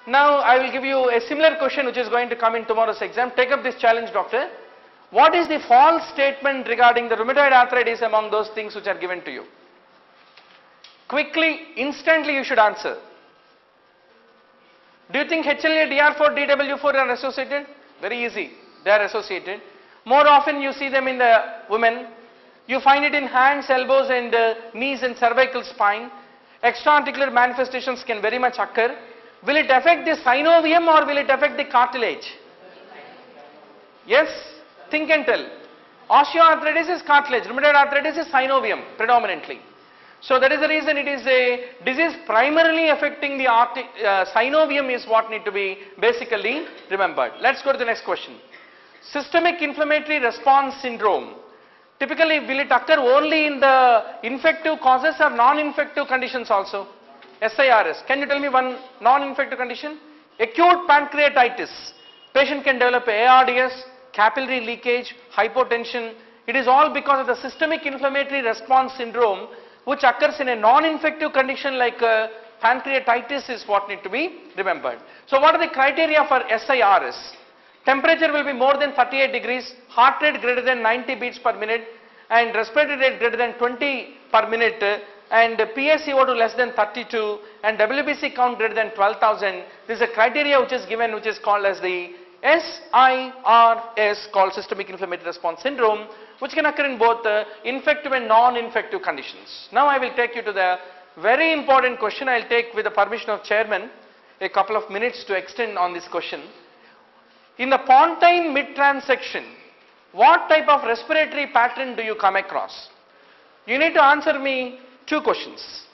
Now I will give you a similar question which is going to come in tomorrow's exam. Take up this challenge, doctor. What is the false statement regarding the rheumatoid arthritis among those things which are given to you? Quickly, instantly you should answer. Do you think HLA, DR4, DW4 are associated? Very easy, they are associated. More often you see them in the women. You find it in hands, elbows and knees and cervical spine. Extra-articular manifestations can very much occur. Will it affect the synovium or will it affect the cartilage? Yes? Think and tell. Osteoarthritis is cartilage, rheumatoid arthritis is synovium predominantly. So that is the reason it is a disease primarily affecting the synovium is what need to be basically remembered. Let's go to the next question. Systemic inflammatory response syndrome. Typically, will it occur only in the infective causes or non-infective conditions also? SIRS. Can you tell me one non-infective condition? Acute pancreatitis. Patient can develop ARDS, capillary leakage, hypotension. It is all because of the systemic inflammatory response syndrome which occurs in a non-infective condition like pancreatitis is what need to be remembered. So what are the criteria for SIRS? Temperature will be more than 38 degrees, heart rate greater than 90 beats per minute and respiratory rate greater than 20 per minute and PaCO2 less than 32 and WBC count greater than 12,000. This is a criteria which is given which is called as the SIRS, called systemic inflammatory response syndrome, which can occur in both infective and non-infective conditions. Now I will take you to the very important question. I will take, with the permission of chairman, a couple of minutes to extend on this question. In the pontine mid-transection, what type of respiratory pattern do you come across? You need to answer me two questions.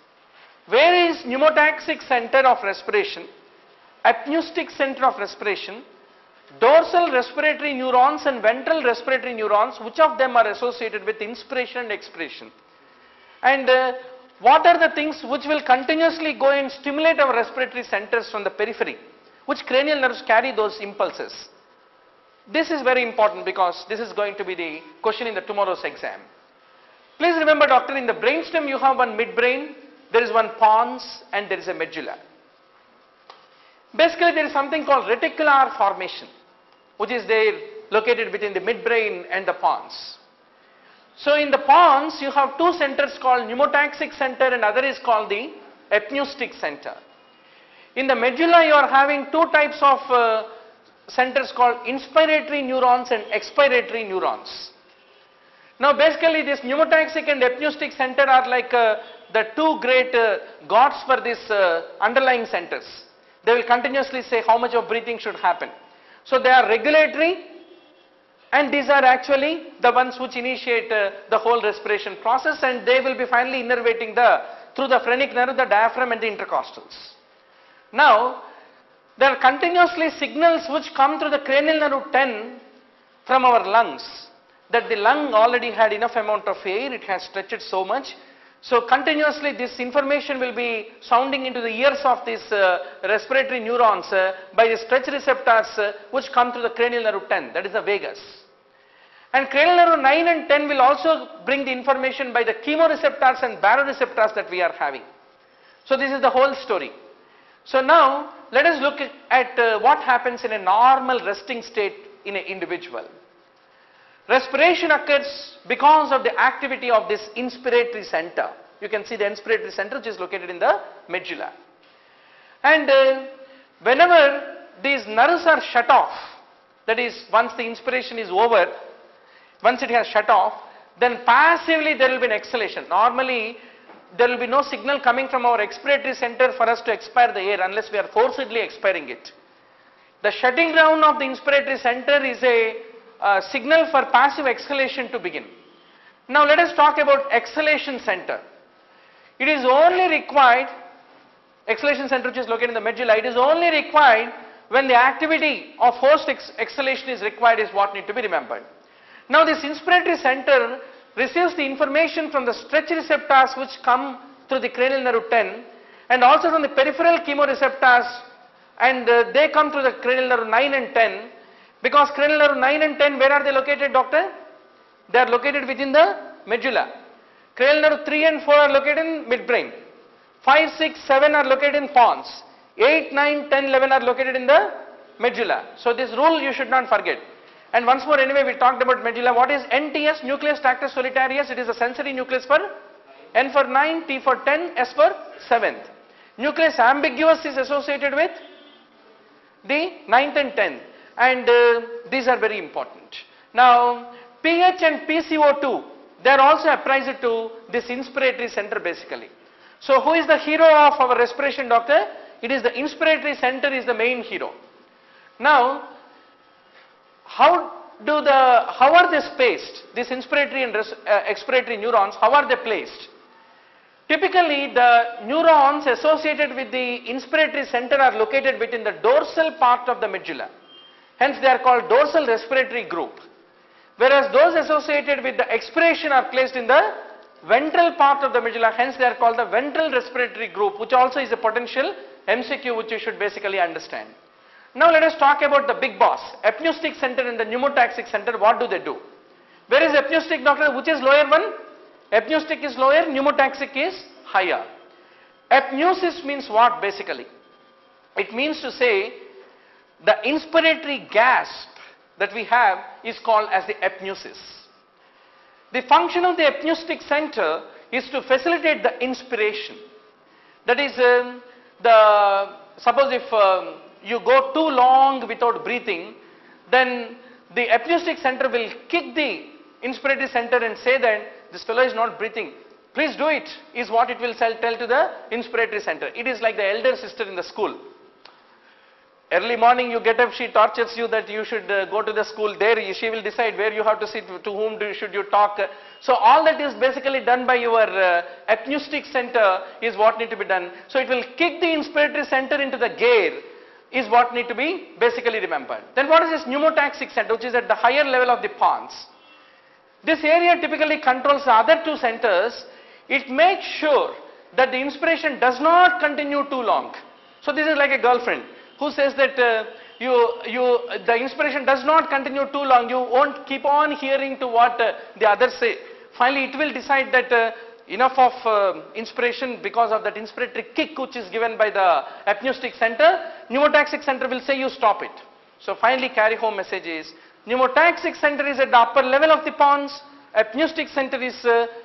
Where is pneumotaxic center of respiration, apneustic center of respiration, dorsal respiratory neurons and ventral respiratory neurons, which of them are associated with inspiration and expiration? And what are the things which will continuously go and stimulate our respiratory centers from the periphery, which cranial nerves carry those impulses? This is very important because this is going to be the question in the tomorrow's exam. Please remember, doctor, in the brainstem you have one midbrain, there is one pons and there is a medulla. Basically there is something called reticular formation which is there located between the midbrain and the pons. So in the pons you have two centers called pneumotaxic center and other is called the apneustic center. In the medulla you are having two types of centers called inspiratory neurons and expiratory neurons. Now basically this pneumotaxic and apneustic center are like the two great gods for these underlying centers. They will continuously say how much of breathing should happen. So they are regulatory and these are actually the ones which initiate the whole respiration process and they will be finally innervating through the phrenic nerve, the diaphragm and the intercostals. Now there are continuously signals which come through the cranial nerve 10 from our lungs, that the lung already had enough amount of air, it has stretched so much. So continuously this information will be sounding into the ears of these respiratory neurons by the stretch receptors which come through the cranial nerve 10, that is the vagus. And cranial nerve 9 and 10 will also bring the information by the chemoreceptors and baroreceptors that we are having. So this is the whole story. So now let us look at what happens in a normal resting state in an individual. Respiration occurs because of the activity of this inspiratory center. You can see the inspiratory center which is located in the medulla. And whenever these nerves are shut off, that is once the inspiration is over, once it has shut off, then passively there will be an exhalation. Normally there will be no signal coming from our expiratory center for us to expire the air unless we are forcibly expiring it. The shutting down of the inspiratory center is a signal for passive exhalation to begin. Now let us talk about exhalation center. It is only required, exhalation center which is located in the medulla, it is only required when the activity of forced exhalation is required is what need to be remembered. Now this inspiratory center receives the information from the stretch receptors which come through the cranial nerve 10 and also from the peripheral chemoreceptors, and they come through the cranial nerve 9 and 10. Because cranial nerve 9 and 10, where are they located, doctor? They are located within the medulla. Cranial nerve 3 and 4 are located in midbrain. 5, 6, 7 are located in pons. 8, 9, 10, 11 are located in the medulla. So this rule you should not forget. And once more, anyway, we talked about medulla. What is NTS? Nucleus tractus solitarius. It is a sensory nucleus for N for 9, T for 10, S for 7th. Nucleus ambiguous is associated with the 9th and 10th. And these are very important. Now, pH and PCO2, they are also apprised to this inspiratory center basically. So, who is the hero of our respiration, doctor? It is the inspiratory center is the main hero. Now, how are they spaced? These inspiratory and expiratory neurons, how are they placed? Typically, the neurons associated with the inspiratory center are located between the dorsal part of the medulla. Hence, they are called dorsal respiratory group. Whereas those associated with the expiration are placed in the ventral part of the medulla. Hence, they are called the ventral respiratory group, which also is a potential MCQ which you should basically understand. Now, let us talk about the big boss, apneustic center and the pneumotaxic center. What do they do? Where is apneustic, doctor? Which is lower one? Apneustic is lower, pneumotaxic is higher. Apneusis means what basically? It means to say the inspiratory gasp that we have is called as the apneusis. The function of the apneustic center is to facilitate the inspiration. That is, suppose if you go too long without breathing, then the apneustic center will kick the inspiratory center and say that this fellow is not breathing. Please do it, is what it will tell to the inspiratory center. It is like the elder sister in the school. Early morning you get up, she tortures you that you should go to the school. There she will decide where you have to sit, to whom should you talk. So all that is basically done by your apneustic center is what need to be done. So it will kick the inspiratory center into the gear is what need to be basically remembered. Then what is this pneumotaxic center, which is at the higher level of the pons? This area typically controls the other two centers. It makes sure that the inspiration does not continue too long. So this is like a girlfriend who says that the inspiration does not continue too long. You won't keep on hearing to what the others say. Finally, it will decide that enough of inspiration because of that inspiratory kick which is given by the apneustic center. Pneumotaxic center will say you stop it. So finally, carry home message is pneumotaxic center is at the upper level of the pons. Apneustic center is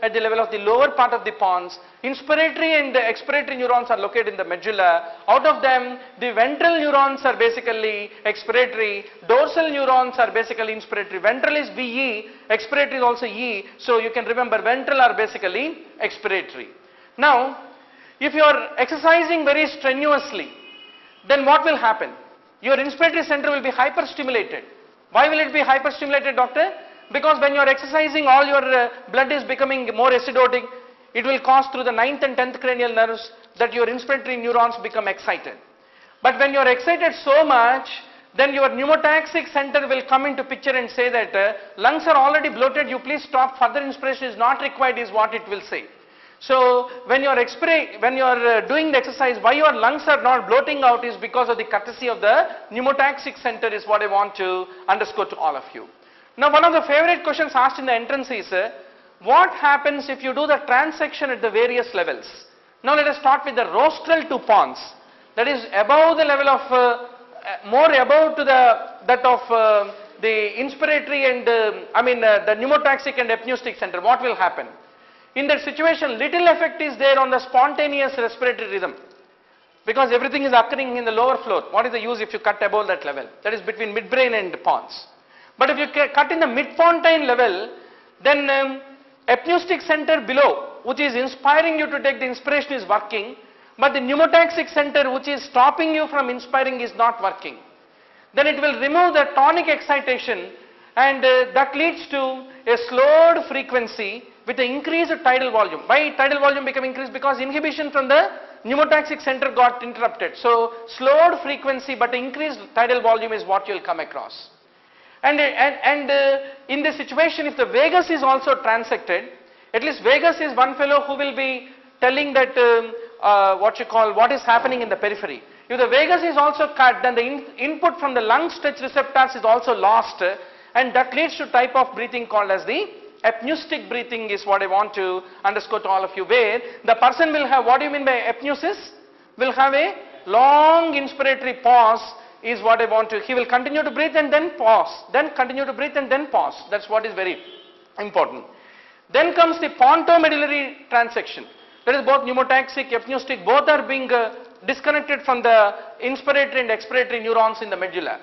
at the level of the lower part of the pons. Inspiratory and the expiratory neurons are located in the medulla. Out of them, the ventral neurons are basically expiratory. Dorsal neurons are basically inspiratory. Ventral is VE, expiratory is also E. So you can remember ventral are basically expiratory. Now, if you are exercising very strenuously, then what will happen? Your inspiratory center will be hyperstimulated. Why will it be hyperstimulated, doctor? Because when you are exercising, all your blood is becoming more acidotic. It will cause through the 9th and 10th cranial nerves that your inspiratory neurons become excited. But when you are excited so much, then your pneumotaxic center will come into picture and say that lungs are already bloated, you please stop, further inspiration is not required is what it will say. So when you are doing the exercise, why your lungs are not bloating out is because of the courtesy of the pneumotaxic center is what I want to underscore to all of you. Now, one of the favorite questions asked in the entrance is, what happens if you do the transection at the various levels? Now, let us start with the rostral to pons. That is above the level of, more above to that of the inspiratory and, the pneumotaxic and apneustic center. What will happen? In that situation, little effect is there on the spontaneous respiratory rhythm. Because everything is occurring in the lower floor. What is the use if you cut above that level? That is between midbrain and pons. But if you cut in the midpontine level, then apneustic center below, which is inspiring you to take the inspiration, is working, but the pneumotaxic center, which is stopping you from inspiring, is not working. Then it will remove the tonic excitation, and that leads to a slowed frequency with an increased tidal volume. Why tidal volume become increased? Because inhibition from the pneumotaxic center got interrupted. So slowed frequency but increased tidal volume is what you will come across. And in this situation, if the vagus is also transected, at least vagus is one fellow who will be telling that what is happening in the periphery. If the vagus is also cut, then the input from the lung stretch receptors is also lost, and that leads to type of breathing called as the apneustic breathing is what I want to underscore to all of you, where the person will have, what do you mean by apneusis? Will have a long inspiratory pause is what I want to, he will continue to breathe and then pause, then continue to breathe and then pause. That's what is very important. Then comes the pontomedullary transection. That is both pneumotaxic, apneustic, both are being disconnected from the inspiratory and expiratory neurons in the medulla.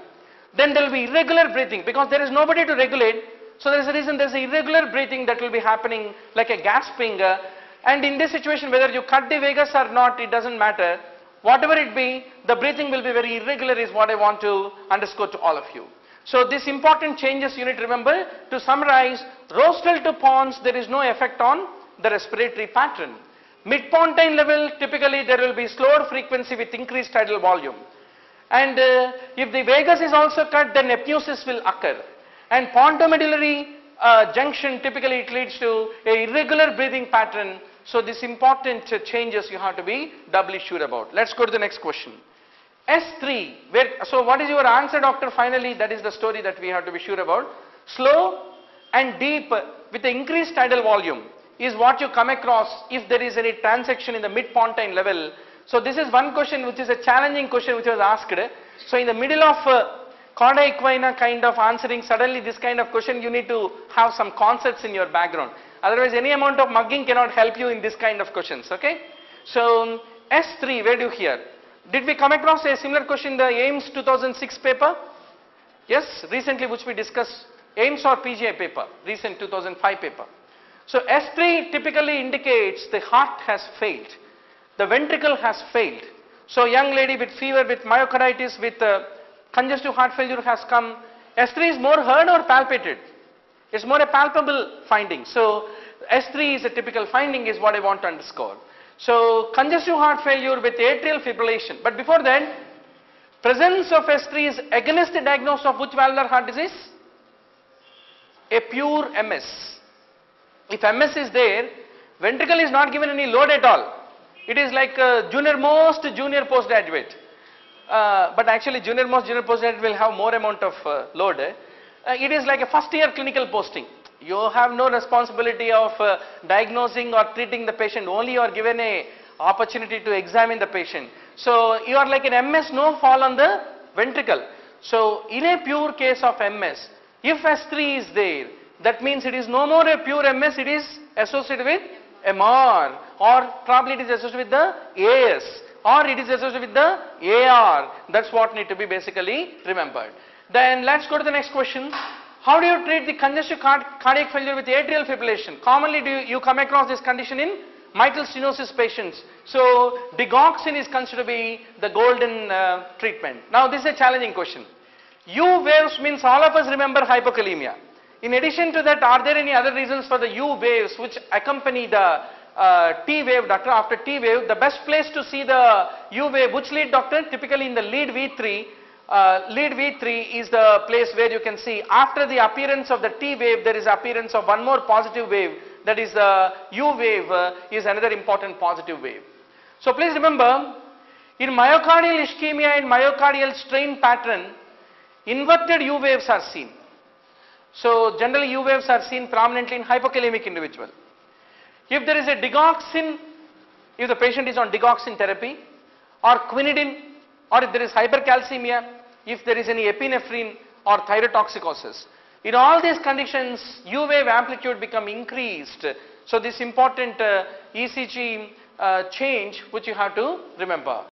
Then there will be irregular breathing because there is nobody to regulate. So there is a reason there is irregular breathing that will be happening like a gasping. And in this situation, whether you cut the vagus or not, it doesn't matter. Whatever it be, the breathing will be very irregular is what I want to underscore to all of you. So these important changes you need to remember. To summarize, rostral to pons, there is no effect on the respiratory pattern. Mid-pontine level, typically there will be slower frequency with increased tidal volume. And if the vagus is also cut, then apneusis will occur. And pontomedullary junction, typically it leads to a irregular breathing pattern. So these important changes you have to be doubly sure about. Let's go to the next question. S3, so what is your answer, doctor? Finally, that is the story that we have to be sure about. Slow and deep with the increased tidal volume is what you come across if there is any transaction in the mid-pontine level. So this is one question which is a challenging question which was asked. So in the middle of Chorda equina kind of answering suddenly this kind of question, you need to have some concepts in your background. Otherwise any amount of mugging cannot help you in this kind of questions, okay? So S3, where do you hear? Did we come across a similar question in the AIIMS 2006 paper? Yes, recently which we discussed, AIIMS or PGI paper, recent 2005 paper. So S3 typically indicates the heart has failed, the ventricle has failed. So young lady with fever, with myocarditis, with congestive heart failure has come. S3 is more heard or palpated? It's more a palpable finding. So S3 is a typical finding is what I want to underscore. So congestive heart failure with atrial fibrillation. But before that, presence of S3 is against the diagnosis of which valvular heart disease? A pure MS. If MS is there, ventricle is not given any load at all. It is like most junior postgraduate. But actually junior postgraduate will have more amount of load. It is like a first year clinical posting. You have no responsibility of diagnosing or treating the patient. Only you are given a opportunity to examine the patient. So you are like an MS, no fall on the ventricle. So in a pure case of MS, if S3 is there, that means it is no more a pure MS, it is associated with MR, or probably it is associated with the AS, or it is associated with the AR. That's what need to be basically remembered. Then let's go to the next question. How do you treat the congestive cardiac failure with atrial fibrillation? Commonly you come across this condition in mitral stenosis patients. So digoxin is considered to be the golden treatment. Now this is a challenging question. U waves means all of us remember hypokalemia. In addition to that, are there any other reasons for the U waves which accompany the T wave, doctor? After T wave, the best place to see the U wave, which lead, doctor? Typically in the lead V3. Lead V3 is the place where you can see after the appearance of the T wave, there is appearance of one more positive wave, that is the U wave is another important positive wave. So please remember, in myocardial ischemia and myocardial strain pattern, inverted U waves are seen. So generally U waves are seen prominently in hypokalemic individual. If there is a digoxin, if the patient is on digoxin therapy, or quinidine, or if there is hypercalcemia, if there is any epinephrine or thyrotoxicosis. In all these conditions, U wave amplitude become increased. So this important ECG change which you have to remember.